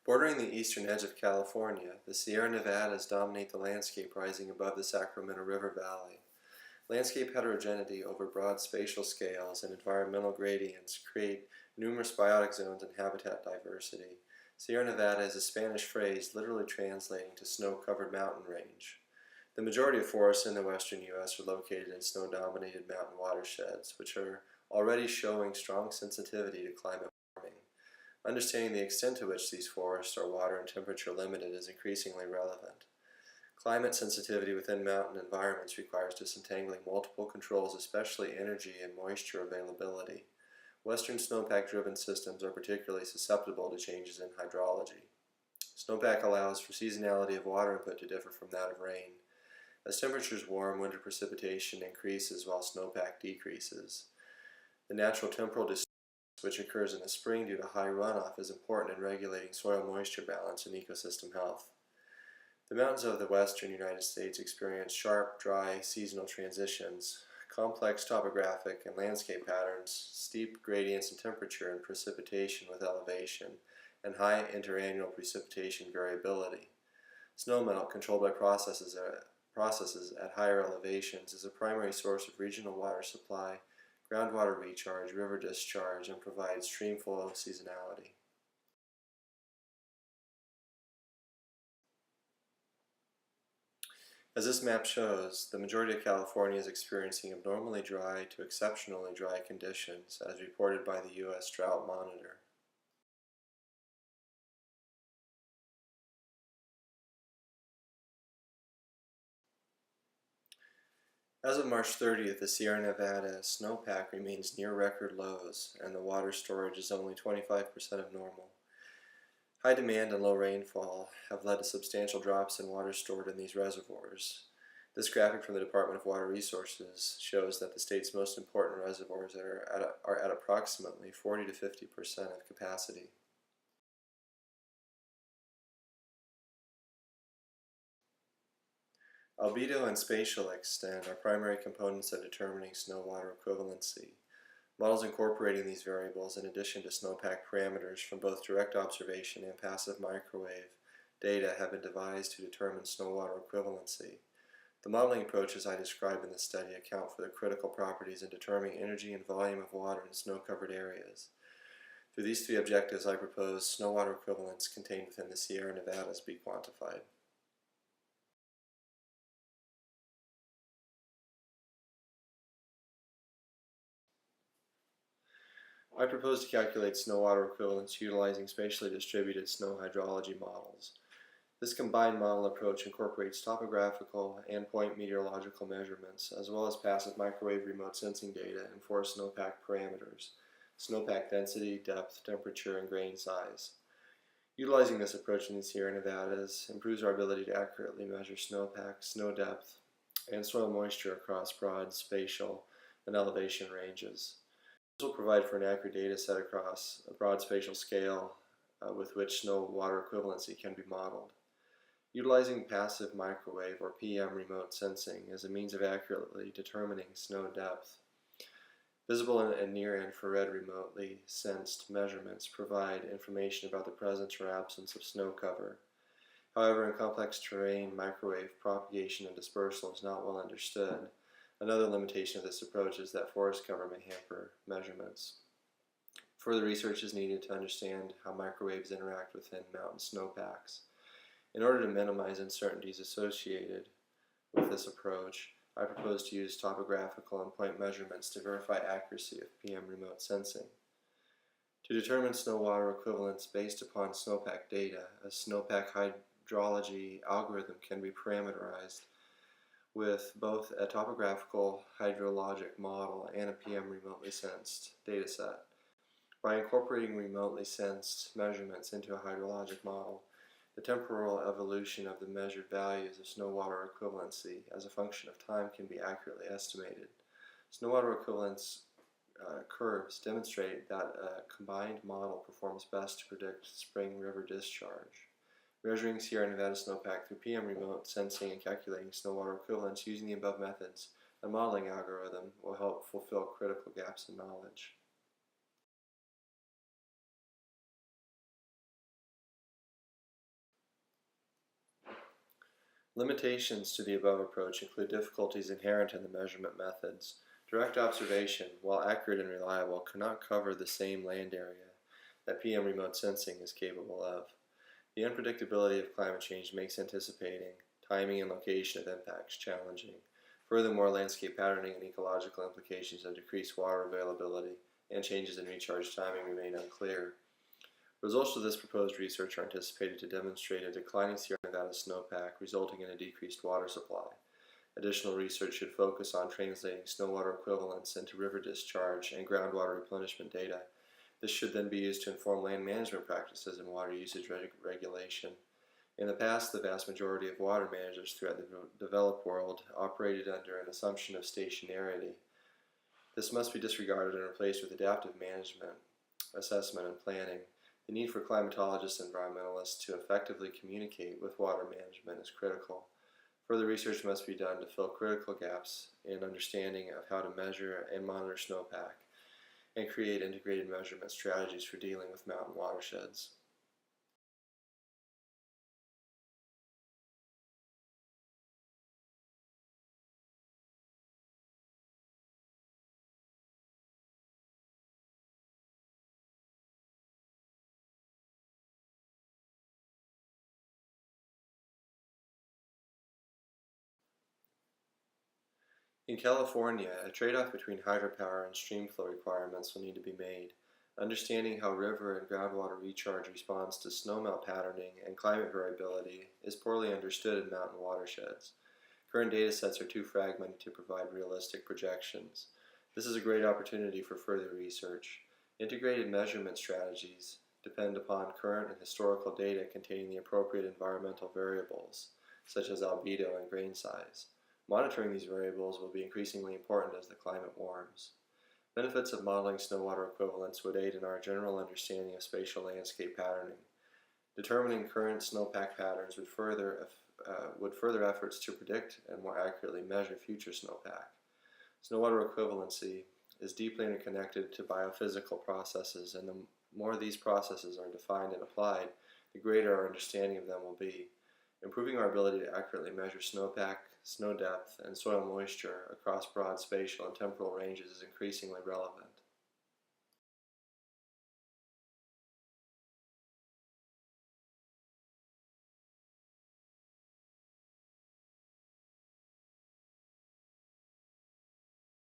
Bordering the eastern edge of California, the Sierra Nevadas dominate the landscape rising above the Sacramento River Valley. Landscape heterogeneity over broad spatial scales and environmental gradients create numerous biotic zones and habitat diversity. Sierra Nevada is a Spanish phrase literally translating to snow-covered mountain range. The majority of forests in the western U.S. are located in snow-dominated mountain watersheds, which are already showing strong sensitivity to climate warming. Understanding the extent to which these forests are water and temperature limited is increasingly relevant. Climate sensitivity within mountain environments requires disentangling multiple controls, especially energy and moisture availability. Western snowpack-driven systems are particularly susceptible to changes in hydrology. Snowpack allows for seasonality of water input to differ from that of rain. As temperatures warm, winter precipitation increases while snowpack decreases. The natural temporal distortion which occurs in the spring due to high runoff is important in regulating soil moisture balance and ecosystem health. The mountains of the western United States experience sharp, dry, seasonal transitions, complex topographic and landscape patterns, steep gradients in temperature and precipitation with elevation, and high interannual precipitation variability. Snowmelt, controlled by processes at higher elevations, is a primary source of regional water supply, groundwater recharge, river discharge, and provides stream flow seasonality. As this map shows, the majority of California is experiencing abnormally dry to exceptionally dry conditions, as reported by the U.S. Drought Monitor. As of March 30th, the Sierra Nevada snowpack remains near record lows, and the water storage is only 25% of normal. High demand and low rainfall have led to substantial drops in water stored in these reservoirs. This graphic from the Department of Water Resources shows that the state's most important reservoirs are at approximately 40 to 50% of capacity. Albedo and spatial extent are primary components of determining snow-water equivalency. Models incorporating these variables, in addition to snowpack parameters from both direct observation and passive microwave data, have been devised to determine snow-water equivalency. The modeling approaches I described in this study account for the critical properties in determining energy and volume of water in snow-covered areas. Through these three objectives, I propose snow-water equivalents contained within the Sierra Nevadas be quantified. I propose to calculate snow-water equivalence utilizing spatially distributed snow hydrology models. This combined model approach incorporates topographical and point meteorological measurements, as well as passive microwave remote sensing data and four snowpack parameters: snowpack density, depth, temperature, and grain size. Utilizing this approach in the Sierra Nevadas improves our ability to accurately measure snowpack, snow depth, and soil moisture across broad spatial and elevation ranges. This will provide for an accurate data set across a broad spatial scale with which snow-water equivalency can be modeled. Utilizing passive microwave or PM remote sensing as a means of accurately determining snow depth. Visible and near-infrared remotely sensed measurements provide information about the presence or absence of snow cover. However, in complex terrain, microwave propagation and dispersal is not well understood. Another limitation of this approach is that forest cover may hamper measurements. Further research is needed to understand how microwaves interact within mountain snowpacks. In order to minimize uncertainties associated with this approach, I propose to use topographical and point measurements to verify accuracy of PM remote sensing. To determine snow-water equivalence based upon snowpack data, a snowpack hydrology algorithm can be parameterized with both a topographical hydrologic model and a PM remotely sensed dataset. By incorporating remotely sensed measurements into a hydrologic model, the temporal evolution of the measured values of snow-water equivalency as a function of time can be accurately estimated. Snow-water equivalence curves demonstrate that a combined model performs best to predict spring river discharge. Measuring Sierra Nevada snowpack through PM remote sensing and calculating snow-water equivalence using the above methods, a modeling algorithm will help fulfill critical gaps in knowledge. Limitations to the above approach include difficulties inherent in the measurement methods. Direct observation, while accurate and reliable, cannot cover the same land area that PM remote sensing is capable of. The unpredictability of climate change makes anticipating timing and location of impacts challenging. Furthermore, landscape patterning and ecological implications of decreased water availability and changes in recharge timing remain unclear. Results of this proposed research are anticipated to demonstrate a declining Sierra Nevada snowpack, resulting in a decreased water supply. Additional research should focus on translating snow water equivalents into river discharge and groundwater replenishment data. This should then be used to inform land management practices and water usage regulation. In the past, the vast majority of water managers throughout the developed world operated under an assumption of stationarity. This must be disregarded and replaced with adaptive management, assessment, and planning. The need for climatologists and environmentalists to effectively communicate with water management is critical. Further research must be done to fill critical gaps in understanding of how to measure and monitor snowpack and create integrated measurement strategies for dealing with mountain watersheds. In California, a trade-off between hydropower and stream flow requirements will need to be made. Understanding how river and groundwater recharge responds to snowmelt patterning and climate variability is poorly understood in mountain watersheds. Current data sets are too fragmented to provide realistic projections. This is a great opportunity for further research. Integrated measurement strategies depend upon current and historical data containing the appropriate environmental variables, such as albedo and grain size. Monitoring these variables will be increasingly important as the climate warms. Benefits of modeling snow water equivalents would aid in our general understanding of spatial landscape patterning. Determining current snowpack patterns would further efforts to predict and more accurately measure future snowpack. Snow water equivalency is deeply interconnected to biophysical processes, and the more these processes are defined and applied, the greater our understanding of them will be. Improving our ability to accurately measure snowpack, snow depth, and soil moisture across broad spatial and temporal ranges is increasingly relevant.